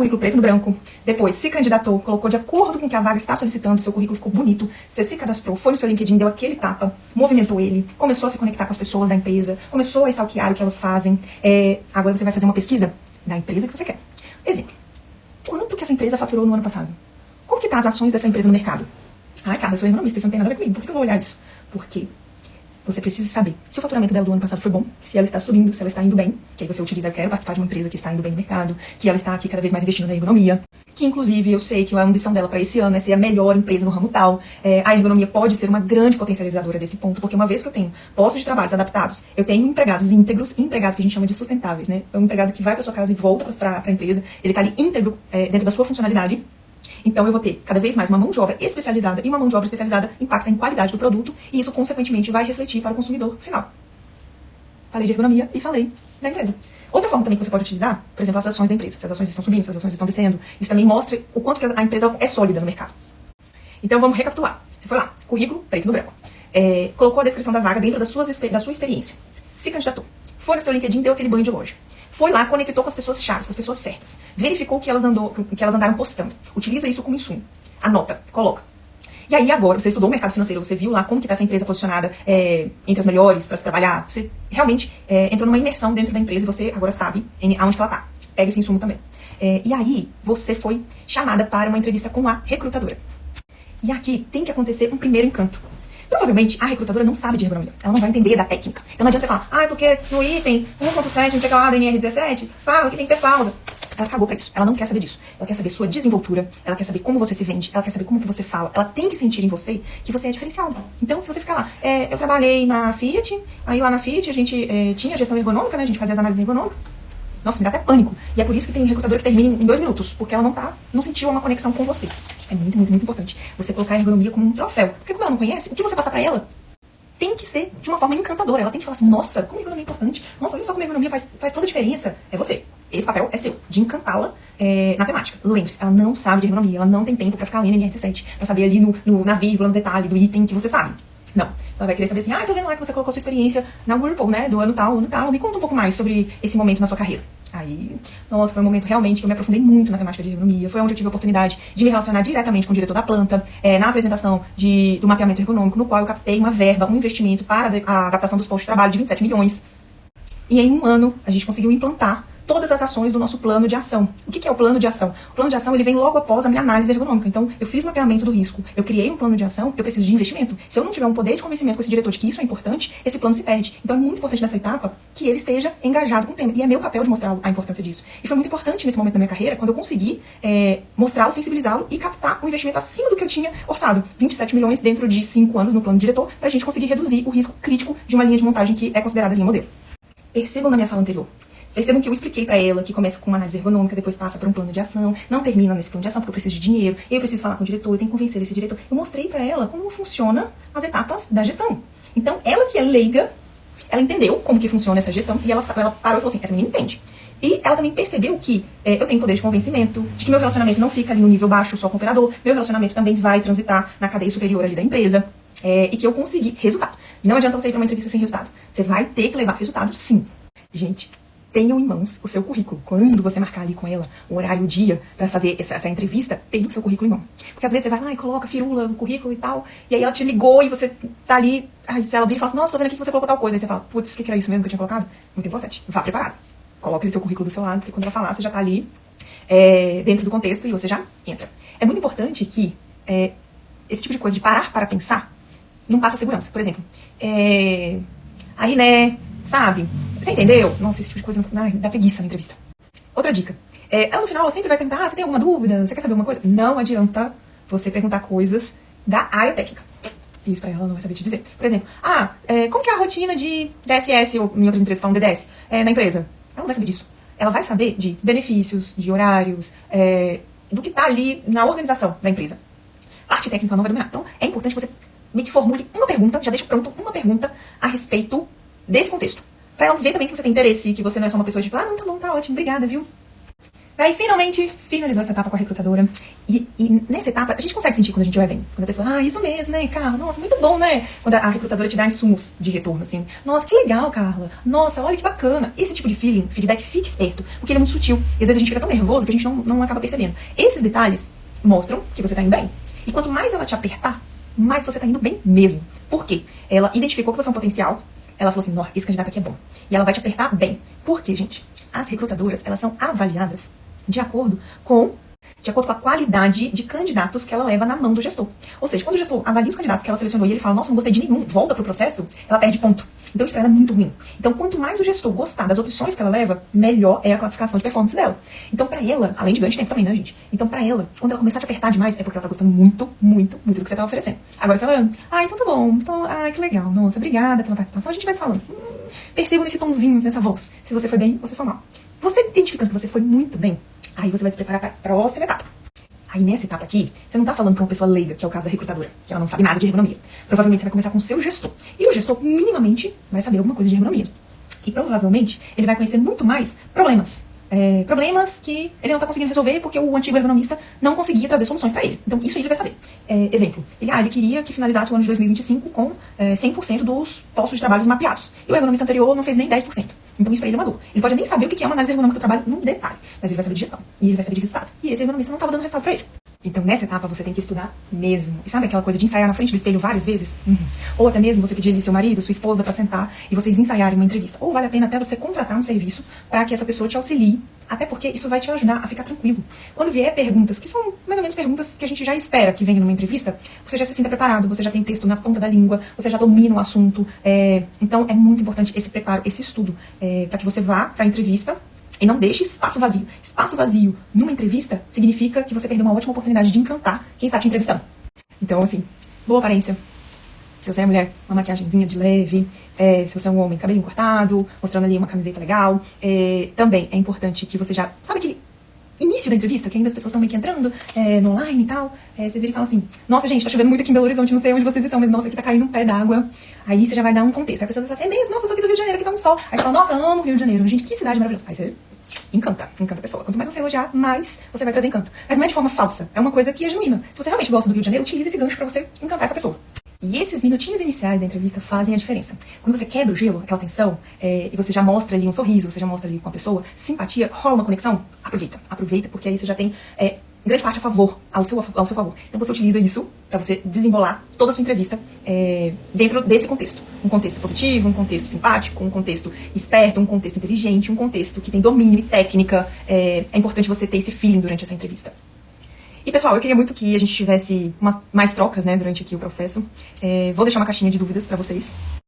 currículo preto no branco, depois se candidatou, colocou de acordo com o que a vaga está solicitando, seu currículo ficou bonito, você se cadastrou, foi no seu LinkedIn, deu aquele tapa, movimentou ele, começou a se conectar com as pessoas da empresa, começou a stalkear o que elas fazem. Agora você vai fazer uma pesquisa da empresa que você quer. Exemplo, quanto que essa empresa faturou no ano passado? Como que tá as ações dessa empresa no mercado? Ah, Carla, eu sou economista, isso não tem nada a ver comigo. Por que eu vou olhar isso? Porque você precisa saber se o faturamento dela do ano passado foi bom, se ela está subindo, se ela está indo bem, que aí você utiliza, eu quero participar de uma empresa que está indo bem no mercado, que ela está aqui cada vez mais investindo na ergonomia, que inclusive eu sei que a ambição dela para esse ano é ser a melhor empresa no ramo tal. A ergonomia pode ser uma grande potencializadora desse ponto, porque uma vez que eu tenho postos de trabalho adaptados, eu tenho empregados íntegros, empregados que a gente chama de sustentáveis, né? É um empregado que vai para sua casa e volta para a empresa, ele está ali íntegro dentro da sua funcionalidade. Então eu vou ter cada vez mais uma mão de obra especializada, e uma mão de obra especializada impacta em qualidade do produto, e isso consequentemente vai refletir para o consumidor final. Falei de ergonomia e falei da empresa. Outra forma também que você pode utilizar, por exemplo, as ações da empresa. Se as ações estão subindo, se as ações estão descendo, isso também mostra o quanto que a empresa é sólida no mercado. Então vamos recapitular. Você foi lá, currículo preto no branco, colocou a descrição da vaga dentro da sua experiência, se candidatou, foi no seu LinkedIn, deu aquele banho de loja. Foi lá, conectou com as pessoas chaves, com as pessoas certas. Verificou o que elas andaram postando. Utiliza isso como insumo. Anota, coloca. E aí agora, você estudou o mercado financeiro, você viu lá como que está essa empresa posicionada entre as melhores para se trabalhar. Você realmente entrou numa imersão dentro da empresa e você agora sabe aonde que ela está. Pega esse insumo também. E aí, você foi chamada para uma entrevista com a recrutadora. E aqui tem que acontecer um primeiro encanto. Provavelmente a recrutadora não sabe de ergonomia. Ela não vai entender da técnica. Então não adianta você falar, porque no item 1.7, não sei lá, da NR17, fala que tem que ter pausa. Ela cagou pra isso. Ela não quer saber disso. Ela quer saber sua desenvoltura, ela quer saber como você se vende, ela quer saber como que você fala. Ela tem que sentir em você que você é diferenciado. Então, se você ficar lá, eu trabalhei na Fiat, aí lá na Fiat a gente tinha gestão ergonômica, né? A gente fazia as análises ergonômicas. Nossa, me dá até pânico. E é por isso que tem recrutador que termina em 2 minutos, porque ela não sentiu uma conexão com você. É muito, muito, muito importante você colocar a ergonomia como um troféu. Porque como ela não conhece, o que você passa pra ela tem que ser de uma forma encantadora. Ela tem que falar assim, nossa, como a ergonomia é importante. Nossa, olha só como a ergonomia faz toda a diferença. É você. Esse papel é seu, de encantá-la na temática. Lembre-se, ela não sabe de ergonomia, ela não tem tempo pra ficar lendo NR17, pra saber ali na vírgula, no detalhe do item que você sabe. Não. Ela vai querer saber assim, tô vendo lá que você colocou sua experiência na Whirlpool, né, do ano tal. Me conta um pouco mais sobre esse momento na sua carreira. Aí, nossa, foi um momento realmente que eu me aprofundei muito na temática de ergonomia. Foi onde eu tive a oportunidade de me relacionar diretamente com o diretor da planta, na apresentação do mapeamento ergonômico, no qual eu captei uma verba, um investimento para a adaptação dos postos de trabalho de 27 milhões. E em 1 ano, a gente conseguiu implantar todas as ações do nosso plano de ação. O que é o plano de ação? O plano de ação ele vem logo após a minha análise ergonômica. Então, eu fiz o mapeamento do risco, eu criei um plano de ação, eu preciso de investimento. Se eu não tiver um poder de convencimento com esse diretor de que isso é importante, esse plano se perde. Então, é muito importante nessa etapa que ele esteja engajado com o tema. E é meu papel de mostrar a importância disso. E foi muito importante nesse momento da minha carreira, quando eu consegui mostrá-lo, sensibilizá-lo e captar um investimento acima do que eu tinha orçado. 27 milhões dentro de 5 anos no plano de diretor, para a gente conseguir reduzir o risco crítico de uma linha de montagem que é considerada linha modelo. Percebam na minha fala anterior. Percebam que eu expliquei pra ela que começa com uma análise ergonômica, depois passa para um plano de ação, não termina nesse plano de ação porque eu preciso de dinheiro, eu preciso falar com o diretor, eu tenho que convencer esse diretor. Eu mostrei pra ela como funciona as etapas da gestão. Então, ela que é leiga, ela entendeu como que funciona essa gestão e ela parou e falou assim, essa menina entende. E ela também percebeu que eu tenho poder de convencimento, de que meu relacionamento não fica ali no nível baixo só com o operador, meu relacionamento também vai transitar na cadeia superior ali da empresa, e que eu consegui resultado. Não adianta você ir pra uma entrevista sem resultado. Você vai ter que levar resultado sim. Gente, tenham em mãos o seu currículo. Quando você marcar ali com ela o horário, o dia, pra fazer essa entrevista, tenha o seu currículo em mão. Porque às vezes você vai lá e coloca firula no currículo e tal, e aí ela te ligou e você tá ali, se ela vira e fala assim, nossa, tô vendo aqui que você colocou tal coisa. Aí você fala, putz, o que era isso mesmo que eu tinha colocado? Muito importante. Vá preparado. Coloque o seu currículo do seu lado, porque quando ela falar, você já tá ali dentro do contexto e você já entra. É muito importante que esse tipo de coisa de parar para pensar não passa segurança. Por exemplo, aí, né, sabe? Você entendeu? Nossa, esse tipo de coisa dá preguiça na entrevista. Outra dica. Ela no final ela sempre vai perguntar, você tem alguma dúvida? Você quer saber alguma coisa? Não adianta você perguntar coisas da área técnica. Isso pra ela não vai saber te dizer. Por exemplo, como que é a rotina de DSS, ou em outras empresas falam DDS, na empresa? Ela não vai saber disso. Ela vai saber de benefícios, de horários, do que tá ali na organização da empresa. Parte técnica ela não vai dominar. Então, é importante que você meio que formule uma pergunta, já deixa pronto uma pergunta a respeito desse contexto. Pra ela ver também que você tem interesse, que você não é só uma pessoa tipo, não, tá bom, tá ótimo, obrigada, viu? Aí, finalmente, finalizou essa etapa com a recrutadora. E nessa etapa, a gente consegue sentir quando a gente vai bem. Quando a pessoa, isso mesmo, né, Carla? Nossa, muito bom, né? Quando a recrutadora te dá insumos de retorno, assim. Nossa, que legal, Carla. Nossa, olha que bacana. Esse tipo de feedback, fique esperto, porque ele é muito sutil. E às vezes a gente fica tão nervoso que a gente não acaba percebendo. Esses detalhes mostram que você tá indo bem. E quanto mais ela te apertar, mais você tá indo bem mesmo. Por quê? Ela identificou que você é um potencial. Ela falou assim, nossa, esse candidato aqui é bom. E ela vai te apertar bem. Por quê, gente? As recrutadoras, elas são avaliadas de acordo com a qualidade de candidatos que ela leva na mão do gestor. Ou seja, quando o gestor avalia os candidatos que ela selecionou e ele fala, nossa, não gostei de nenhum, volta pro processo, ela perde ponto. Então isso pra ela é muito ruim. Então quanto mais o gestor gostar das opções que ela leva, melhor é a classificação de performance dela. Então pra ela, além de ganho de tempo também, né, gente? Então pra ela, quando ela começar a te apertar demais, é porque ela tá gostando muito, muito, muito do que você tá oferecendo. Agora se ela, então tá bom, então, que legal, nossa, obrigada pela participação, a gente vai se falando. Perceba nesse tomzinho, nessa voz, se você foi bem ou se foi mal. Você identificando que você foi muito bem, aí você vai se preparar para a próxima etapa. Aí nessa etapa aqui, você não tá falando para uma pessoa leiga, que é o caso da recrutadora, que ela não sabe nada de ergonomia. Provavelmente você vai começar com o seu gestor. E o gestor minimamente vai saber alguma coisa de ergonomia. E provavelmente ele vai conhecer muito mais problemas. Problemas que ele não está conseguindo resolver porque o antigo ergonomista não conseguia trazer soluções para ele. Então isso ele vai saber. Exemplo, ele queria que finalizasse o ano de 2025 com 100% dos postos de trabalho mapeados. E o ergonomista anterior não fez nem 10%. Então isso para ele é uma dor. Ele pode nem saber o que é uma análise ergonômica do trabalho no detalhe, mas ele vai saber de gestão. E ele vai saber de resultado. E esse ergonomista não estava dando resultado para ele. Então, nessa etapa, você tem que estudar mesmo. E sabe aquela coisa de ensaiar na frente do espelho várias vezes? Ou até mesmo você pedir ali seu marido, sua esposa para sentar e vocês ensaiarem uma entrevista. Ou vale a pena até você contratar um serviço para que essa pessoa te auxilie. Até porque isso vai te ajudar a ficar tranquilo. Quando vier perguntas, que são mais ou menos perguntas que a gente já espera que venham numa entrevista, você já se sinta preparado, você já tem texto na ponta da língua, você já domina o assunto. Então, é muito importante esse preparo, esse estudo, para que você vá para a entrevista e não deixe espaço vazio. Espaço vazio numa entrevista significa que você perdeu uma ótima oportunidade de encantar quem está te entrevistando. Então, assim, boa aparência. Se você é mulher, uma maquiagemzinha de leve. Se você é um homem, cabelinho cortado, mostrando ali uma camiseta legal. Também é importante que você já... Sabe aquele início da entrevista, que ainda as pessoas estão meio que entrando no online e tal? Você vira e fala assim, nossa, gente, tá chovendo muito aqui em Belo Horizonte, não sei onde vocês estão, mas nossa, aqui tá caindo um pé d'água. Aí você já vai dar um contexto. Aí a pessoa vai falar assim, é mesmo? Nossa, eu sou aqui do Rio de Janeiro, aqui tá um sol. Aí você fala, nossa, amo o Rio de Janeiro. Gente, que cidade maravilhosa. Aí você encanta a pessoa. Quanto mais você elogiar, mais você vai trazer encanto. Mas não é de forma falsa, é uma coisa que é genuína. Se você realmente gosta do Rio de Janeiro, utilize esse gancho pra você encantar essa pessoa. E esses minutinhos iniciais da entrevista fazem a diferença. Quando você quebra o gelo, aquela tensão, e você já mostra ali um sorriso, você já mostra ali com a pessoa, simpatia, rola uma conexão, aproveita, porque aí você já tem grande parte a favor, ao seu favor. Então você utiliza isso para você desembolar toda a sua entrevista dentro desse contexto. Um contexto positivo, um contexto simpático, um contexto esperto, um contexto inteligente, um contexto que tem domínio e técnica. É importante você ter esse feeling durante essa entrevista. E pessoal, eu queria muito que a gente tivesse mais trocas, né, durante aqui o processo. Vou deixar uma caixinha de dúvidas para vocês.